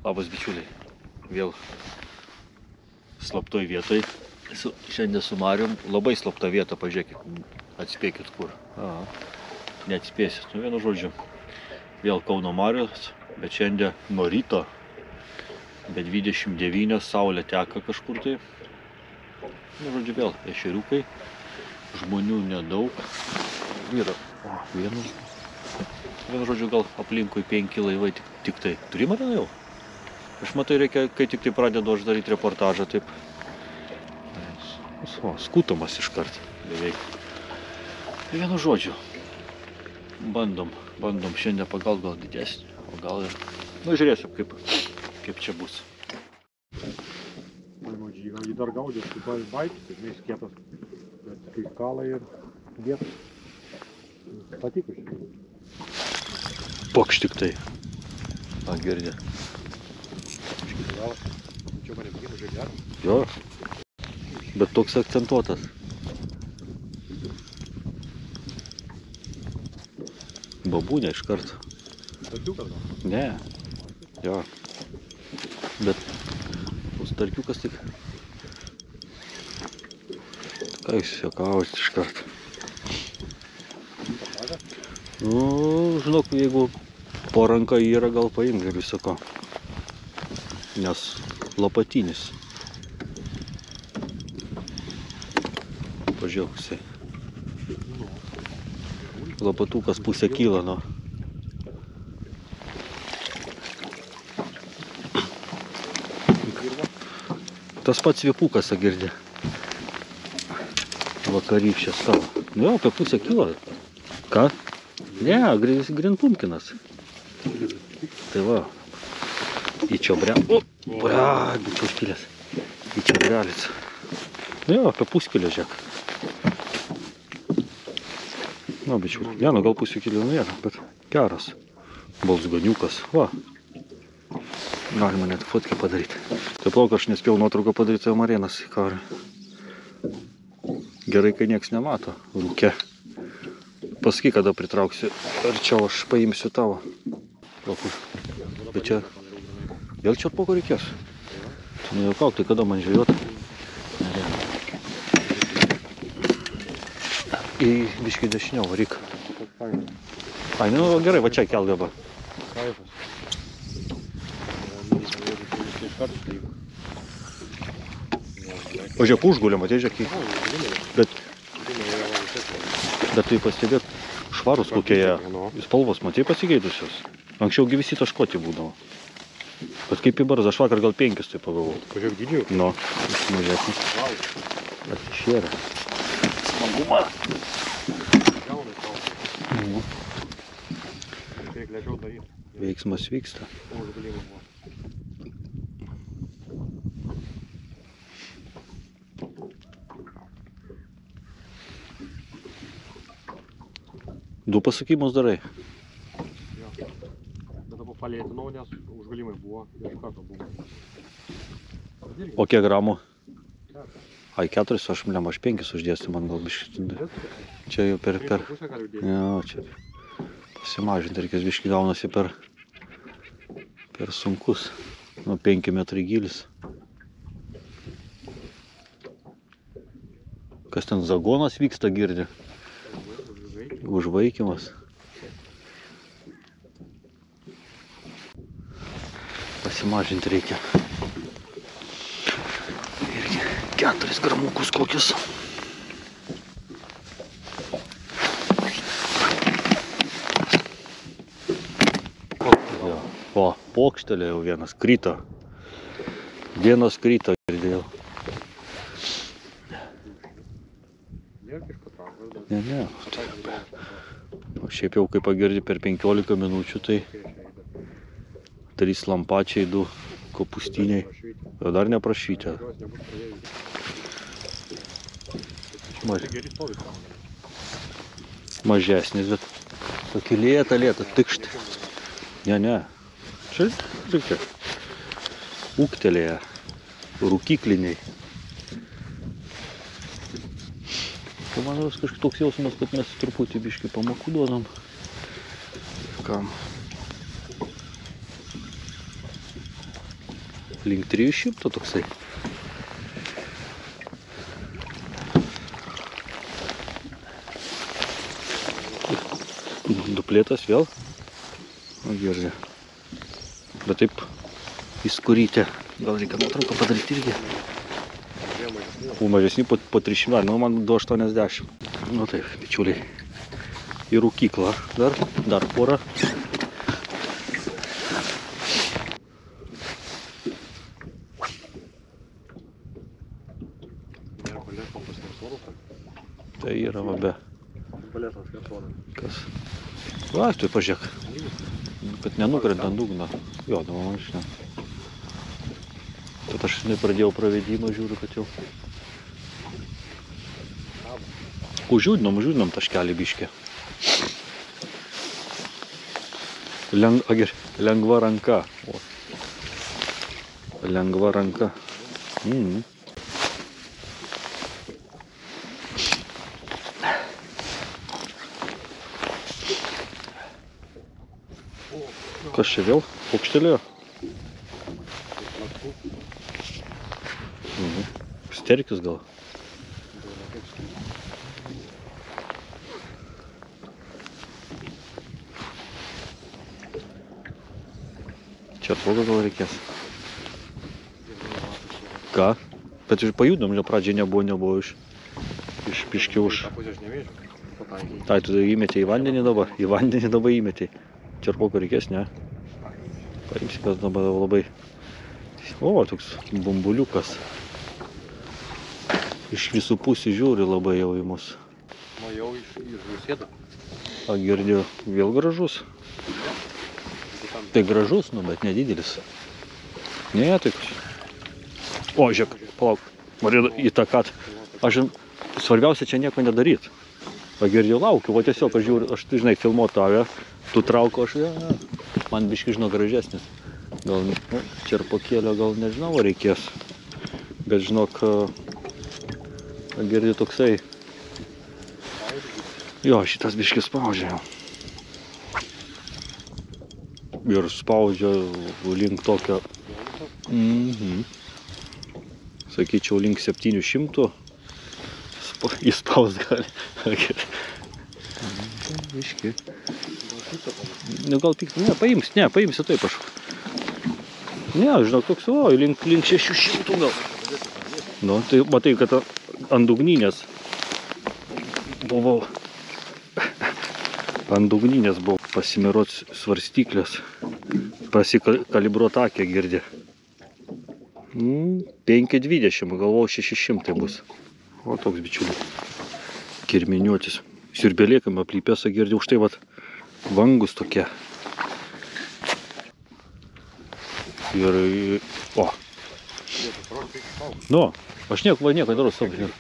Labas bičiuliai, vėl slaptoj vietoj, šiandien su Marium, labai slapta vieta, pažiūrėkit, atspėkit kur. Neatspėsit, nu vienu žodžiu, vėl Kauno Marios, bet šiandien nuo ryto, be 29, saulė teka kažkur tai. Nu žodžiu, vėl ešeriukai, žmonių nedaug, yra vienu žodžiu, gal aplinkui 5 laivai tik tai. Turi mane jau? Aš matai, reikia, kai tik tai pradedu aš daryti reportažą, taip skutamas iškart beveik. Vienu žodžiu, bandom šiandien pagaut gal didesnį, o gal ir, nu žiūrėsim, kaip čia bus. Jį dar gaudės, tu pavyzdžiui baigti, tai žinai, skėtas, bet kai kala ir dėtas, patiko šiandien. Pokš tik tai. Girdė. Čia mane pagėtų žiūrėti. Jo, bet toks akcentuotas. Babūnė iš karto. Starkiukas gal? Ne, jo. Bet starkiukas tik. Ką jūs juokavot iš karto? Nu, žinok, jeigu po ranka yra, gal paimk ir viso ko. Nes lopatinis. Pažiūrėk, lopatukas pusę kilo, nu. Tas pats viepukas, girdė. Vakarykščias tavo. Nu jo, apie pusę kilo. Ką? Ne, grinpumkinas. Tai va. Į čiobrelį. Bičiu užpilęs. Į čiobrelį. Nu jo, apie puskilio, žiūrėk. Na, bičiu, vieno gal pusę kilio nėra, bet geras. Balzganiukas. Va. Galima net fotkę padaryti. Tai plauk, aš nespėjau nuotrauką padaryti, tai Marėnas į karą. Gerai, kai nieks nemato. Rūke. Pasakyk, kada pritrauksiu. Arčiau aš paimsiu tavo. Bet čia... Vėl čerpoko reikės. Tu nejuokauk, tai kada man žvejot? Į biškį dešiniau varyk. Ai, nu gerai, va čia kelk dabar. O žiūrėk, užgulė, matė, žiūrėk. Bet tai pastebėt, švarus kokie jie. Spalvos, matė, pasikeitusios. Anksčiaugi visi taškoti būdavo. Bet kaip į barzą, aš vakar gal 5 tai pagalvojau. Pažiūrėk dydžių? Nu, mažesnis. Atsišėrė. Smagumą. Veiksmas vyksta. Du pasakymus darai. Palėtinau, nes užgalimai buvo, iš karto buvo. O kiek gramų? Ai, 4, aš 5 uždėsiu, man gal biškį. Čia jau per... Jo, čia pasimažinti reikės, biškį gaunasi per sunkus. Nu, 5 metrai gilis. Kas ten zagonas vyksta, girdi? Užvaikimas. Pasimažinti reikia. Irgi 4 gramukus kokius. O, pokštelė jau vienas krito. Vienas krito, girdėjau. Ne. O šiaip jau kaip pagirdi per 15 minučių, tai 3 lampačiai, 2 kopustiniai. O dar neprašytė. Mažesnis, bet tokį lėtą, tikštį. Ne. Čia reikia. Ūktelėję. Rūkykliniai. Tai man kažkaip toks jausmas, kad mes truputį biškį pamokų duodam. Kam? link 300 toksai. Duplėtas vėl. O gerai. Bet taip įskurytė. Gal reikia nuotrauką padaryti irgi. O mažesni po 300, nu man 280. Nu taip, bičiuliai. Į rūkyklą dar porą. Tai yra vabe. Kas? Va, tu pažiūrėk. Kad nenukrenta ant dugno. Jo, nu, man žinau. Tad aš nepradėjau pravedimą, žiūriu, kad jau. Užjūdinom taškelį biškį. Lengva ranka. O. Lengva ranka. Kas čia vėl? Paukštelėjo? Sterkis gal? Čia atvoga gal reikės? Ką? Bet ir pajudom, pradžiai nebuvo iš piškių už. Tai, tu įmetė į vandenį dabar įmetė. Čerpoko reikės, ne? Paimsi, kas dabar labai... O, toks bumbuliukas. Iš visų pusių žiūri labai jau į mus. O jau išsėda. A, girdėjau, vėl gražus. Tai gražus, nu, bet nedidelis. Ne, tai... O, žiūrėk, palauk. Norėjau įtakat. Aš svarbiausia čia nieko nedaryt. A, girdėjau, laukiu, o tiesiog aš žiūriu, aš, žinai, filmuotavę. Tu trauko aš, man biški, žinau, gražesnis. Gal, nu, čerpokėlio gal nežinau, reikės. Bet, žinok, girdi toksai. Jo, šitas biški spaudžia jau. Ir spaudžia link tokio. Sakyčiau, link 700. Įspaus gali. Biški. Nu, gal tik, paimsi taip aš. Ne, žinok, toks, o, link 600 gal. Nu, tai matai, kad ant dugninės buvau. Ant dugninės buvau pasimirot svarstyklės. Pasikalibruot akį girdė. 520, galvau 600 bus. O, toks bičiulis. Kirminiuotis. Siurbėlėkam aplypėsą girdė, už tai vat vangus tokie. Ir... O. Nu, aš nieko nedarau su tavim.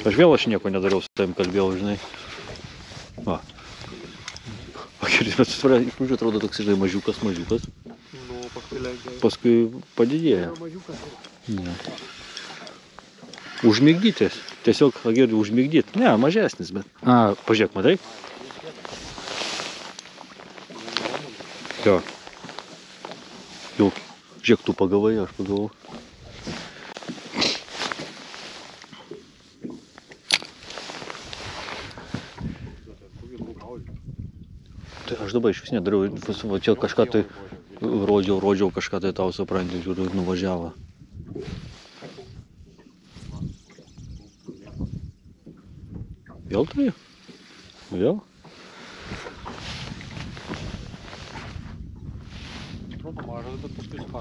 Aš nieko nedariau su tavim, kalbėjau, žinai. Va. Bet iš pradžių atrodo toks, žinai, mažiukas. Paskui padidėjo. Ne. Užmigdytis. Tiesiog, girdžiu, užmigdyti. Ne, mažesnis, bet... A, pažiūrėk, matai? Jo. Jau, žiūrėk, tu pagavai, aš pagavau. Tai aš dabar iš vis nedariau. Va čia kažką tai rodžiau kažką tai tau, supranti, žiūriu, nuvažiavo. Vėl tai? Vėl?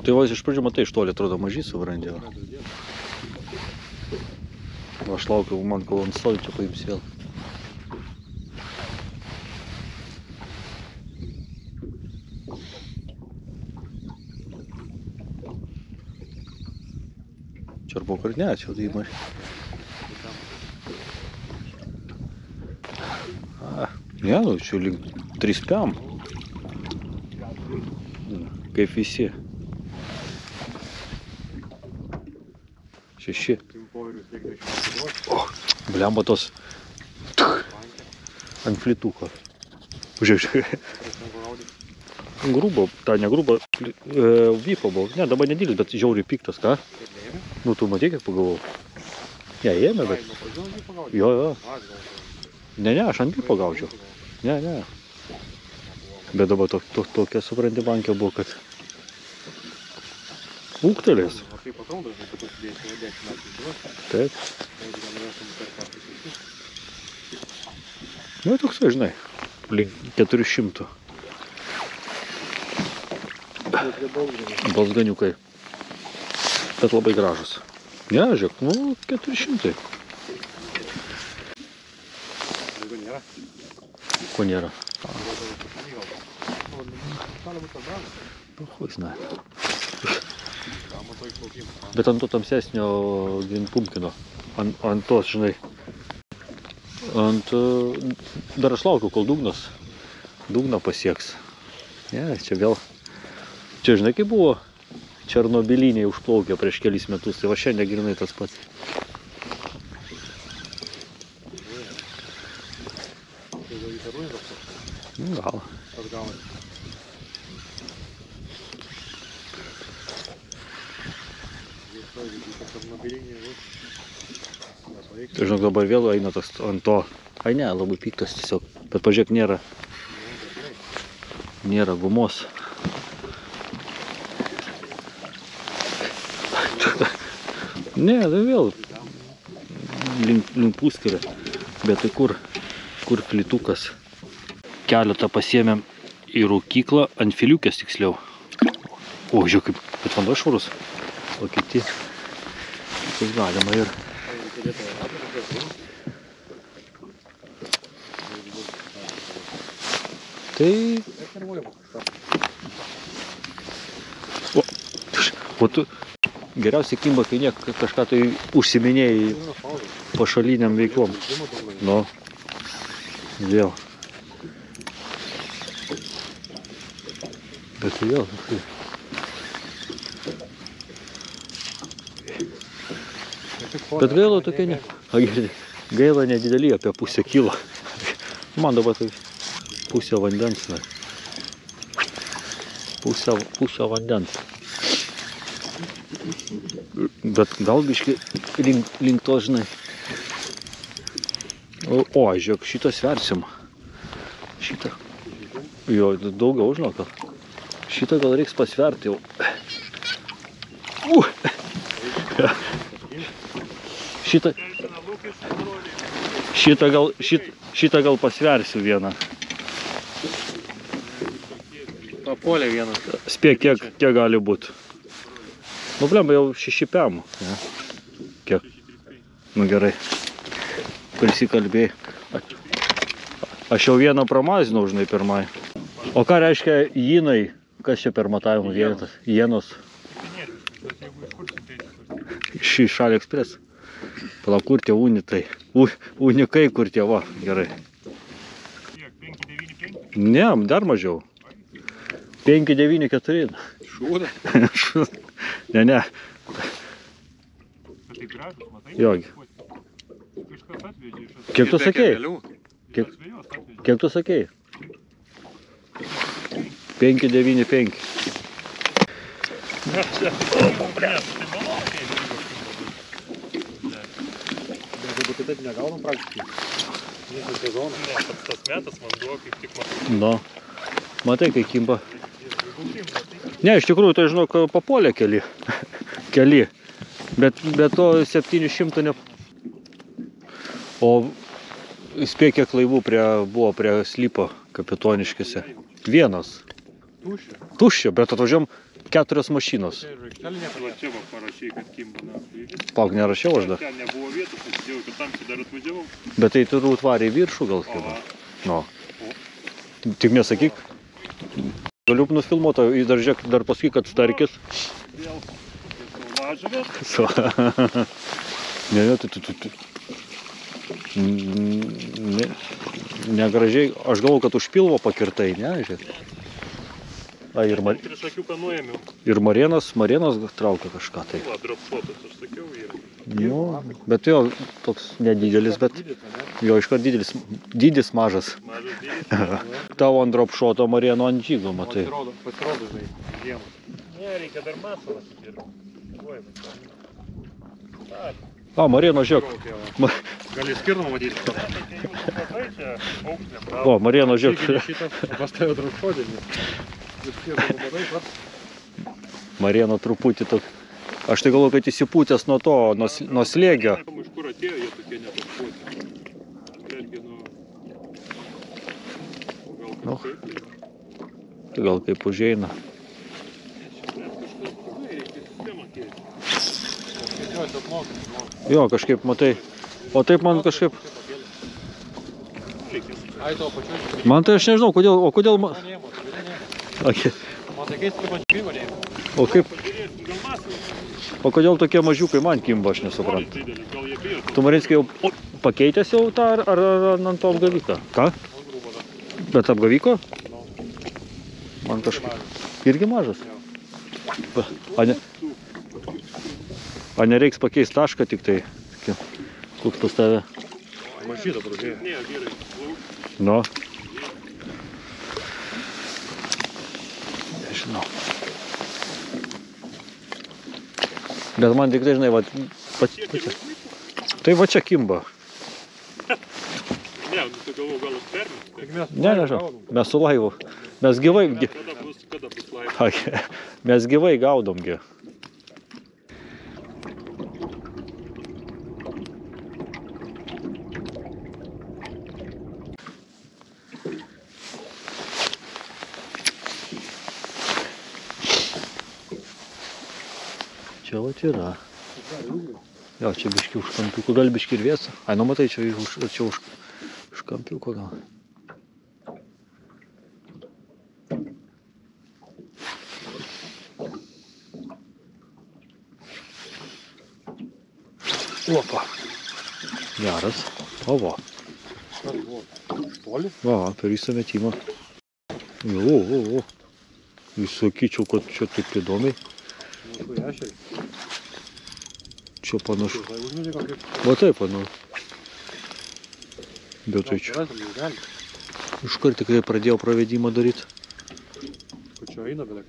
Tai va, iš pradžių matai, iš toli atrodo mažys suvrandėjo. Aš laukiu, man kol ant stovi, čia paims vėl. Čerpok ar ne, čia tai mažai. Ne, nu, čia link 3 pėm. Kaip visi. 6. O, blemba tos. Ant flituko. Žiūrėk. Grubo, ta ne grubo, vypo buvo. Ne, dabar nedidelis, bet žiauriai piktas, ką? Nu, tu matei, kiek pagavau. Ne, ėmė, bet... Jo. Ne, aš ant vypo gaučiau. Ne. Bet dabar tokia supranti bankė buvo, kad... Ūgtelės. Taip. Nu, toksai, žinai, link 400. Balzganiukai. Bet labai gražus. Ne, žiūrėk, nu, 400. Ko nėra? Nu, хуй знает. Bet ant to tamsesnio pumpkino. Ant tos, žinai. Dar aš laukiu, kol dugną pasieks. Ne, čia vėl. Čia, žinai, kaip buvo Černobiliniai užplaukė prieš kelis metus. Tai va šiandien grinai tas pats. Gal. Tai žinok, dabar vėl eina tas ant to. Ai ne, labai piktas tiesiog. Bet pažiūrėk, nėra gumos. Ne, tai vėl link puskiria. Bet tai kur plitukas. Keletą pasiėmėm į rūkyklą, ant filiukės tiksliau. O, žiūrėk, kaip bet vanduo švarus. O kiti, tai galima ir. Tai... O tu geriausiai kimba, kai kažką tai užsiminėjai pašaliniam veiklom. Nu, vėl. Bet vėl. Bet gaila tokia ne. Gaila nedidelį, apie pusę kilo. Man dabar tai pusė vandens. Pusė vandens. Bet gal biškai link to, žinai. O, žiūrėk, šitą sversim. Šitą. Jo, daugiau žinok. Šitą gal reiks pasverti jau. Šitą gal pasversiu vieną. Papolė vieną. Spėk, kiek gali būti. Nu, blemba, jau 6 pemų. Kiek? Nu, gerai. Prisikalbėjai. Aš jau vieną pramazinau, žinai, pirmai. O ką reiškia jinai? Kas čia per matavimų vienetas? Ienos. Iš AliExpress. Palauk, kur tie unitai? Unikai, kur tie, va, gerai. Ne, dar mažiau. 5,94. Šūda? Ne. Tai gražus, matai? Jogi. Kiek tu sakei? Kiek tu sakei? 5,95. Tai taip negaunam praktiškai. Visą sezoną. Ne, tas metas man buvo kaip tik matai. Nu, matai, kai kimba. Ne, iš tikrųjų, tai žinok, papolė keli. Bet to 700 ne... O spėk, kiek laivų buvo prie slypo Kapitoniškėse. Vienas. Tuščia, bet atvažiuom 4 mašinos. Va čia va parašiai, kad kimba. Palauk, nerašiau aš dar. Ten nebuvo vietos, atsidėjau, kad tam dar atvažiavau. Bet tai turbūt varė į viršų gal skirba. No. Tik nesakyk. Galiu nufilmuoti, dar pasakyk, kad starkis. Vėl saulažavės. Negražiai. Aš galvoju, kad už pilvo pakirtai, ne? Ir Marėnas traukia kažką tai. Va, dropshotas, aš sakiau, yra. Jo, bet jo toks nedidelis, bet jo iškart didelis, dydis mažas. Mažas dydis. Tavo ant dropšoto Marieno ant žygo, matai. Pasirodo, žinai, žiemą. Ne, reikia dar masalą sutirti. Oi, A, Marieno, žiūrėk. Gali skirtumą matyti. matai čia aukštiniam gal. O, Marieno, žiūrėk. Šitas, pas tave dropšodėmis. Skirtumą matai, pats. Marieno truputį toks. Aš tai galvoju, kad įsipūtęs nuo to, nuo slėgio. Iš kur atėjo, jie tokie nepapūtė. Netgi Nu. Tai gal kaip užeina. Jo, kažkaip matai. O taip man kažkaip. Ai, to pačiu. Man tai aš nežinau, kodėl, o kodėl man. Okay. Man tai keista, kad gyva neima. O kaip. O kodėl tokie mažiukai man kimba, aš nesuprantu. Tu Marinskai jau pakeitęs jau tą ar ant to apgavyką? Ką? Bet apgavyko? Man kažkaip. Irgi mažas? A nereiks pakeisti tašką tik tai? Koks pas tave? Mažyta pradėjo. Ne, gerai. Nu. Nežinau. Bet man tik tai, žinai, tai va čia kimba. Ne, tu galvoju, gal permesti. Ne, nežinau. Mes su laivu. Mes gyvai. Kada bus laivas? Mes gyvai gaudomgi. Čia vat yra. Jo, čia biški už kampiuko, gal biški ir vėsa. Ai, nu matai, čia už kampiuko gal. Opa. Geras. O va. Va, per visą metimą. O. Jūs sakyčiau, kad čia taip įdomiai. Čia panašu. Va taip, nu. Bet tai čia. Iškart tikrai pradėjau pravedimą daryti.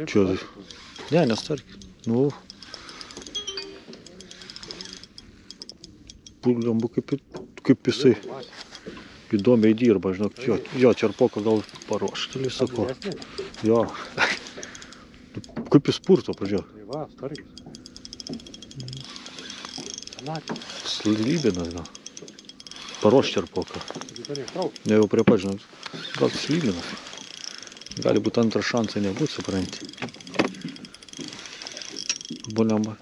Čia. Ne, nestarkis. Nu. Pulgambu kaip jisai įdomiai dirba, žinok. Jo, čerpoką gal paruoštelį, sako. Jo. Kaip jis purto, pažiūrėjau. Va, starkis. Slybinas gal. Paruoš čerpoką. Ne jau prie pat, žinok. Gal slybinas. Gali būti antrą šansą nebūt, supranti. Būnama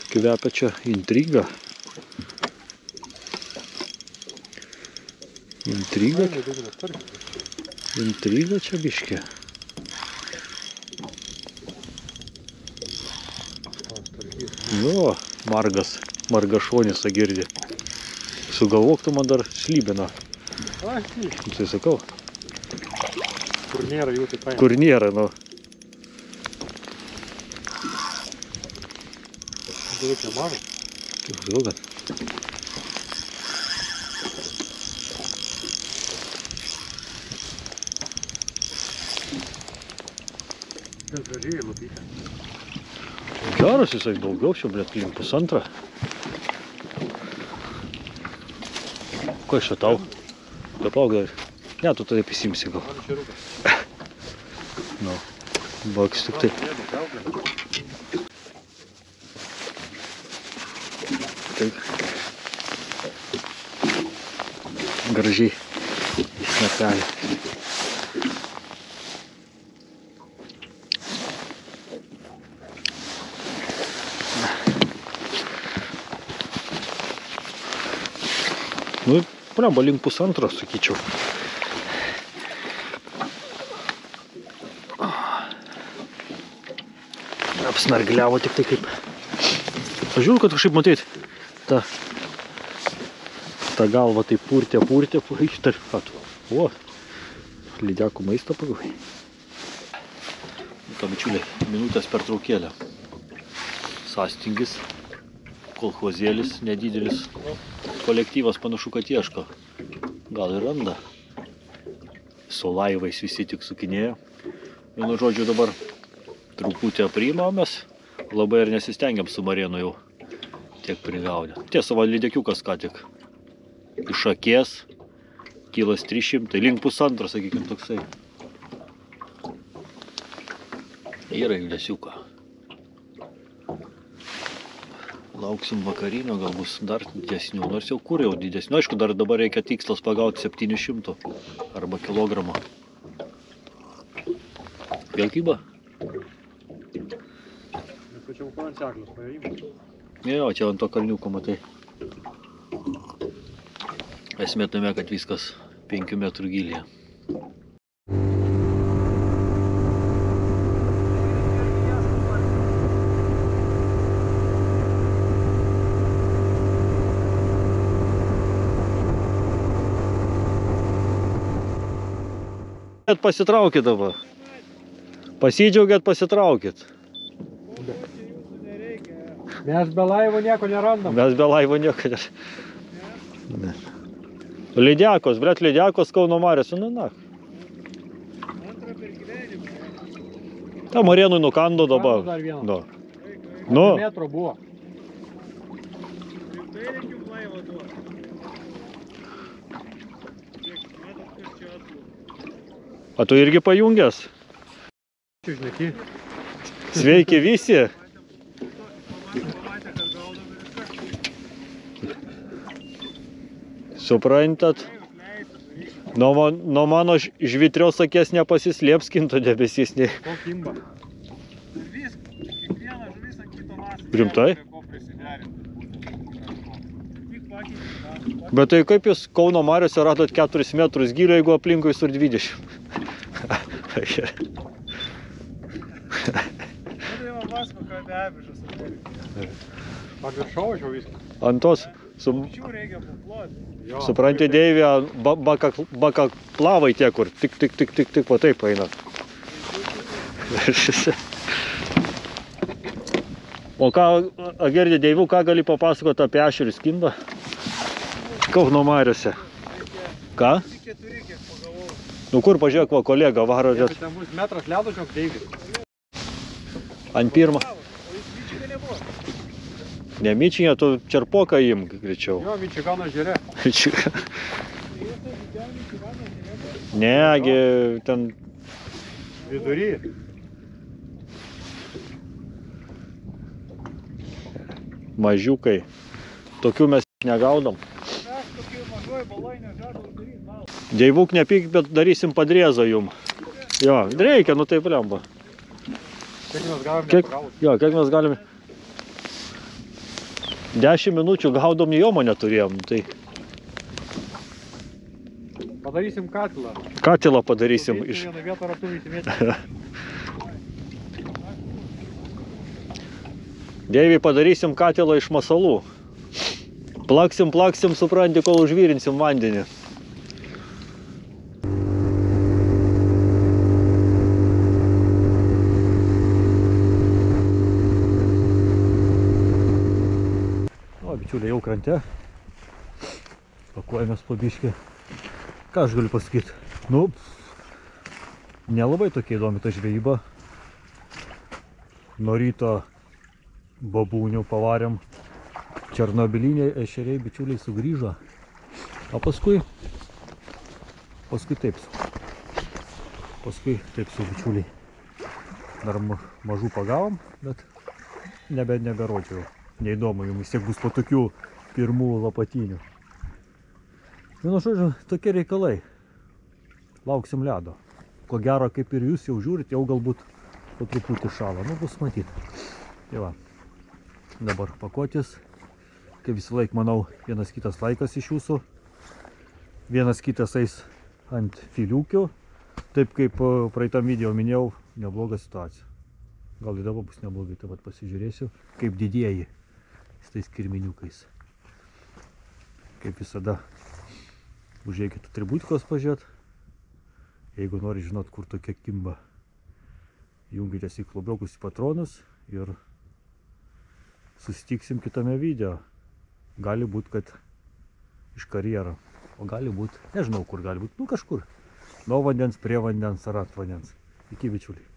kvepia čia intriga. Intriga čia biškė. Jo, margašonis agirdė. Sugalvok tu man dar slybiną. Tai sakau. Kur nėra jų, tai paėmė. Kur nėra, nu. Daug nemažo. Ilga. Ten gražiai lupytė. Geras jisai daugiau, čia, blėt, link pusantrą. Ko iš čia tau? Paplauk dar. Ne, tu tada įsimsi gal. Nu, baks tik tai. Taip. Gražiai į snapelį. Nu, blemba, link pusantro, sakyčiau. Apsnargliavo tik tai kaip. Aš žiūriu, kad kažkaip matyti. Ta galva tai purtė. O, lydekų maistą pagavai. Bičiuliai, minutės pertraukėlė. Sąstingis. kolchozėlis nedidelis. Kolektyvas panašu, kad ieško. Gal ir randa. Su laivais visi tik sukinėjo. Vienu žodžiu dabar truputį aprimam mes. Labai ir nesistengiam su Marėnu jau tiek prigaudę. Tiesa, va lydekiukas ką tik. Iš akies. Kilas 300, link 1,5, sakykim, toksai. Yra judesiuką. Lauksim vakarinio, gal bus dar didesnių, nors jau kur jau didesnių. Aišku, dar dabar reikia tikslas pagauti 700 arba kilogramą. Vėl kyba? Nes tačiau kur ant seklius paėjimas. Jo, čia ant to kalniuko, matai. Esmė tame, kad viskas 5 metrų gylyje. Pasitraukit dabar. Pasidžiaugėt, pasitraukit. Mes be laivo nieko nerandam. Mes be laivo nieko nerandam. Lydekos, blet, lydekos Kauno mariose, nu na. Ta Marėnui nukando dabar. Dar vieną. Nu. Nu. Metro buvo. A tu irgi pajungęs? Šneki. Sveiki visi. Suprantat? Nuo mano žvitrios akies nepasislėps kinto debesys. Ko kimba? Rimtai? Bet tai kaip jūs Kauno mariose radot 4 metrus gylio, jeigu aplinkui sur 20? Paviršau viską. Ant tos, supranti, Deivė, bakaklavai tie, kur tik, va taip eina. O ką, Agerdė, Deivių, ką gali papasakoti apie ešerius kimbą? Kauno mariose. Ką? Nu kur, pažiūrėk, va, kolega varo. Ten bus metras ledo, žiūrėk, Deivis. Ant pirmą. Ne Mičinė, tu čerpoką imk greičiau. Jo, Mičigano žere. Ne, gi ten... Vidury. Mažiukai. Tokių mes negaudom. Deivuk nepyk, bet darysim padrėzą jum. Jo, reikia, nu taip lemba. Kiek mes galime pagauti? Jo, kiek mes galime. 10 minučių gaudom, jomo neturėjom. Tai... Padarysim katilą. Katilą padarysim. Vieną vietą ratu įsimėti. Deiviai, padarysim katilą iš masalų. Plaksim, supranti, kol užvyrinsim vandenį. O, bičiuliai, jau krante. Pakuojamės po biškį. Ką aš galiu pasakyti? Nu, nelabai tokia įdomi ta žvejyba. Nuo ryto babūnių pavarėm. Černobyliniai ešeriai, bičiuliai, sugrįžo. O paskui taip su bičiuliai. Dar mažų pagavom, bet neberodžiau. Neįdomu jums, vis tiek bus po tokių pirmų lapatinių. Vienu žodžiu, tokie reikalai. Lauksim ledo. Ko gero, kaip ir jūs jau žiūrit, jau galbūt po truputį šala. Nu, bus matyti. Tai va, dabar pakuotis. Kaip visą laiką, manau, vienas kitas laikas iš jūsų. Vienas kitas eis ant filiukių. Taip kaip praeitam video minėjau, nebloga situacija. Gal ir dabar bus neblogai, taip pat pasižiūrėsiu, kaip didieji su tais kirminiukais. Kaip visada, užeikit atributikos pažiūrėt. Jeigu nori žinot, kur tokia kimba, jungitės į klobriokus, į patronus ir Susitiksim kitame video. Gali būt, kad iš karjero. O gali būt, nežinau kur gali būt, nu kažkur. Nuo vandens, prie vandens ar ant vandens. Iki bičiuliai.